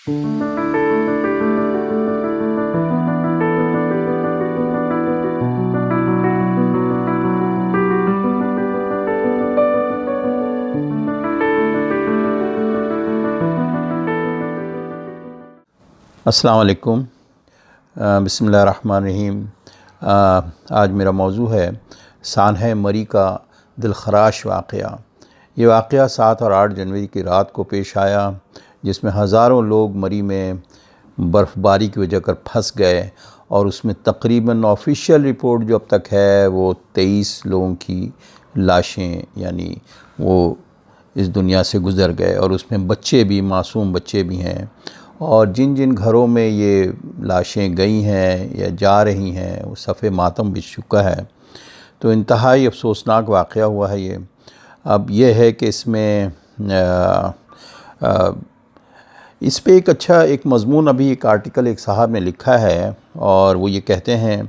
السلام علیکم۔ بسم اللہ الرحمن الرحیم۔ آج میرا موضوع ہے سانحہ مری کا دلخراش واقعہ۔ یہ واقعہ 7 اور 8 جنوری کی رات کو پیش آیا، جس میں ہزاروں لوگ مری میں برف باری کی وجہ کر پھنس گئے، اور اس میں تقریباً آفیشیل رپورٹ جو اب تک ہے وہ 23 لوگوں کی لاشیں یعنی وہ اس دنیا سے گزر گئے، اور اس میں بچے بھی، معصوم بچے بھی ہیں، اور جن جن گھروں میں یہ لاشیں گئی ہیں یا جا رہی ہیں وہ صفِ ماتم بچھ چکا ہے۔ تو انتہائی افسوسناک واقعہ ہوا ہے یہ۔ اب یہ ہے کہ اس میں اس پہ ایک مضمون ابھی ایک آرٹیکل ایک صاحب نے لکھا ہے، اور وہ یہ کہتے ہیں،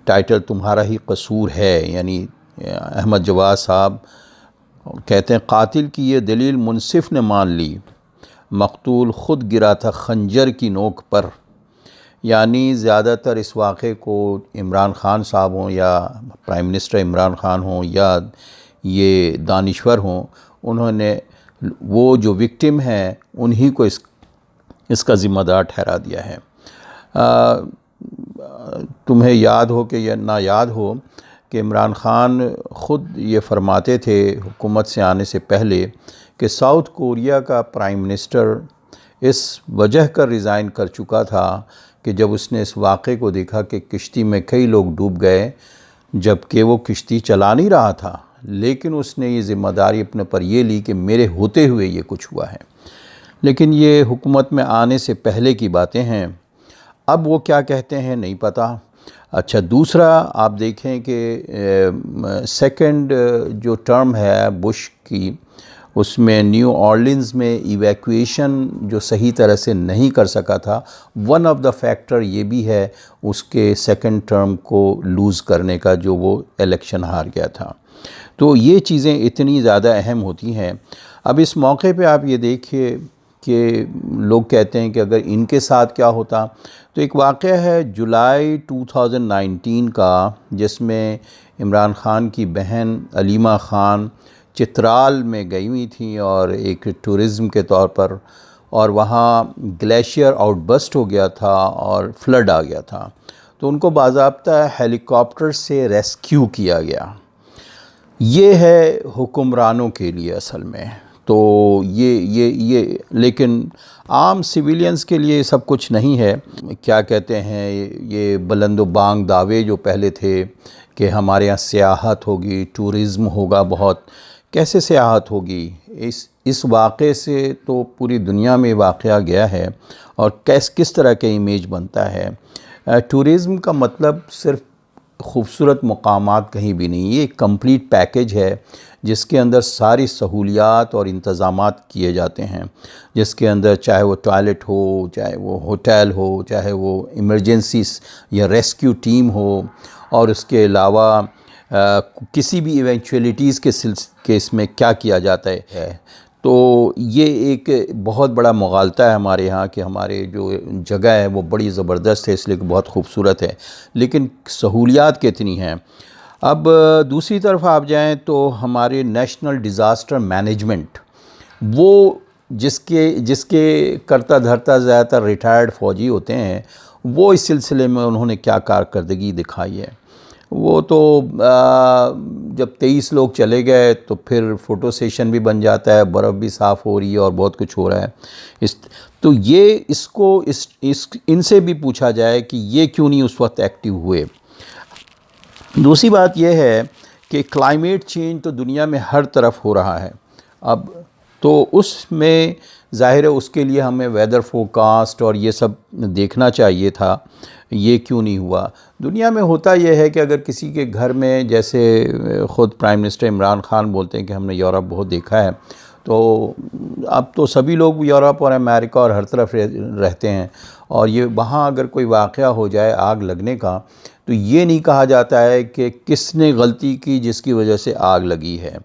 ٹائٹل تمہارا ہی قصور ہے، یعنی احمد جواد صاحب کہتے ہیں قاتل کی یہ دلیل منصف نے مان لی، مقتول خود گرا تھا خنجر کی نوک پر۔ یعنی زیادہ تر اس واقعے کو عمران خان صاحب ہوں یا پرائم منسٹر عمران خان ہوں یا یہ دانشور ہوں، انہوں نے وہ جو وکٹم ہیں انہی کو اس کا ذمہ دار ٹھہرا دیا ہے۔ تمہیں یاد ہو کہ یا نہ یاد ہو کہ عمران خان خود یہ فرماتے تھے حکومت سے آنے سے پہلے کہ ساؤتھ کوریا کا پرائم منسٹر اس وجہ کر ریزائن کر چکا تھا کہ جب اس نے اس واقعے کو دیکھا کہ کشتی میں کئی لوگ ڈوب گئے، جبکہ وہ کشتی چلا نہیں رہا تھا، لیکن اس نے یہ ذمہ داری اپنے پر یہ لی کہ میرے ہوتے ہوئے یہ کچھ ہوا ہے۔ لیکن یہ حکومت میں آنے سے پہلے کی باتیں ہیں، اب وہ کیا کہتے ہیں نہیں پتہ۔ اچھا، دوسرا آپ دیکھیں کہ سیکنڈ جو ٹرم ہے بش کی، اس میں نیو آرلینز میں ایویکویشن جو صحیح طرح سے نہیں کر سکا تھا، ون آف دا فیکٹر یہ بھی ہے اس کے سیکنڈ ٹرم کو لوز کرنے کا، جو وہ الیکشن ہار گیا تھا۔ تو یہ چیزیں اتنی زیادہ اہم ہوتی ہیں۔ اب اس موقع پہ آپ یہ دیکھیے کہ لوگ کہتے ہیں کہ اگر ان کے ساتھ کیا ہوتا، تو ایک واقعہ ہے جولائی 2019 کا، جس میں عمران خان کی بہن علیمہ خان چترال میں گئی ہوئی تھیں اور ایک ٹورزم کے طور پر، اور وہاں گلیشیئر آؤٹ بسٹ ہو گیا تھا اور فلڈ آ گیا تھا، تو ان کو باضابطہ ہیلی کاپٹر سے ریسکیو کیا گیا۔ یہ ہے حکمرانوں کے لیے اصل میں، تو یہ لیکن عام سویلینز کے لیے سب کچھ نہیں ہے۔ کیا کہتے ہیں، یہ بلند و بانگ دعوے جو پہلے تھے کہ ہمارے یہاں سیاحت ہوگی، ٹورزم ہوگا بہت، کیسے سیاحت ہوگی؟ اس واقعے سے تو پوری دنیا میں واقعہ گیا ہے، اور کس طرح کا امیج بنتا ہے۔ ٹورزم کا مطلب صرف خوبصورت مقامات کہیں بھی نہیں، یہ ایک کمپلیٹ پیکج ہے جس کے اندر ساری سہولیات اور انتظامات کیے جاتے ہیں، جس کے اندر چاہے وہ ٹوائلٹ ہو، چاہے وہ ہوٹل ہو، چاہے وہ ایمرجنسیز یا ریسکیو ٹیم ہو، اور اس کے علاوہ کسی بھی ایونچولیٹیز کے کیس میں کیا کیا جاتا ہے۔ تو یہ ایک بہت بڑا مغالطہ ہے ہمارے ہاں کہ ہمارے جو جگہ ہے وہ بڑی زبردست ہے، اس لیے کہ بہت خوبصورت ہے، لیکن سہولیات کتنی ہیں۔ اب دوسری طرف آپ جائیں تو ہمارے نیشنل ڈیزاسٹر مینجمنٹ، وہ جس کے کرتا دھرتا زیادہ تر ریٹائرڈ فوجی ہوتے ہیں، وہ اس سلسلے میں انہوں نے کیا کارکردگی دکھائی ہے۔ وہ تو جب 23 لوگ چلے گئے تو پھر فوٹو سیشن بھی بن جاتا ہے، برف بھی صاف ہو رہی ہے اور بہت کچھ ہو رہا ہے۔ تو یہ ان سے بھی پوچھا جائے کہ یہ کیوں نہیں اس وقت ایکٹیو ہوئے۔ دوسری بات یہ ہے کہ کلائمیٹ چینج تو دنیا میں ہر طرف ہو رہا ہے، اب تو اس میں ظاہر ہے اس کے لیے ہمیں ویدر فورکاسٹ اور یہ سب دیکھنا چاہیے تھا، یہ کیوں نہیں ہوا؟ دنیا میں ہوتا یہ ہے کہ اگر کسی کے گھر میں، جیسے خود پرائم منسٹر عمران خان بولتے ہیں کہ ہم نے یورپ بہت دیکھا ہے، تو اب تو سبھی لوگ یورپ اور امریکہ اور ہر طرف رہتے ہیں، اور یہ وہاں اگر کوئی واقعہ ہو جائے آگ لگنے کا، تو یہ نہیں کہا جاتا ہے کہ کس نے غلطی کی جس کی وجہ سے آگ لگی ہے،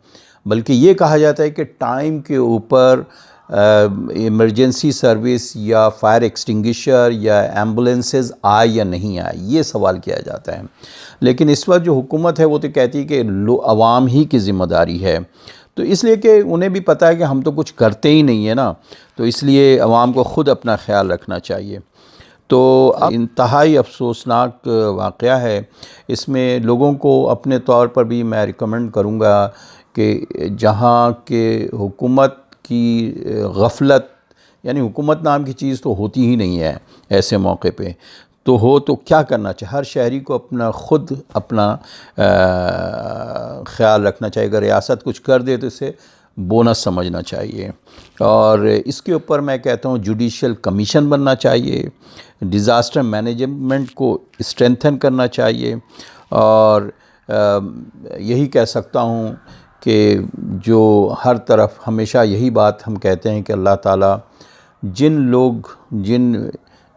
بلکہ یہ کہا جاتا ہے کہ ٹائم کے اوپر ایمرجنسی سروس یا فائر ایکسٹنگشر یا ایمبولینسز آئے یا نہیں آئے، یہ سوال کیا جاتا ہے۔ لیکن اس وقت جو حکومت ہے وہ تو کہتی ہے کہ عوام ہی کی ذمہ داری ہے، تو اس لیے کہ انہیں بھی پتہ ہے کہ ہم تو کچھ کرتے ہی نہیں ہیں نا، تو اس لیے عوام کو خود اپنا خیال رکھنا چاہیے۔ تو انتہائی افسوسناک واقعہ ہے، اس میں لوگوں کو اپنے طور پر بھی میں ریکمنڈ کروں گا کہ جہاں کہ حکومت کی غفلت، یعنی حکومت نام کی چیز تو ہوتی ہی نہیں ہے ایسے موقع پہ، تو کیا کرنا چاہیے؟ ہر شہری کو خود اپنا خیال رکھنا چاہیے۔ اگر ریاست کچھ کر دے تو اسے بونس سمجھنا چاہیے، اور اس کے اوپر میں کہتا ہوں جوڈیشل کمیشن بننا چاہیے، ڈیزاسٹر مینجمنٹ کو اسٹرینتھن کرنا چاہیے، اور یہی کہہ سکتا ہوں کہ جو ہر طرف ہمیشہ یہی بات ہم کہتے ہیں کہ اللہ تعالیٰ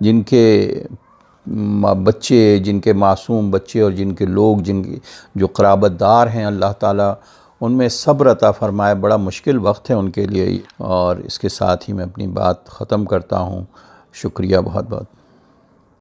جن کے بچے، جن کے معصوم بچے اور جن کے لوگ، جن کے جو قرابت دار ہیں، اللہ تعالیٰ ان میں صبر عطا فرمائے۔ بڑا مشکل وقت ہے ان کے لیے، اور اس کے ساتھ ہی میں اپنی بات ختم کرتا ہوں۔ شکریہ بہت بہت۔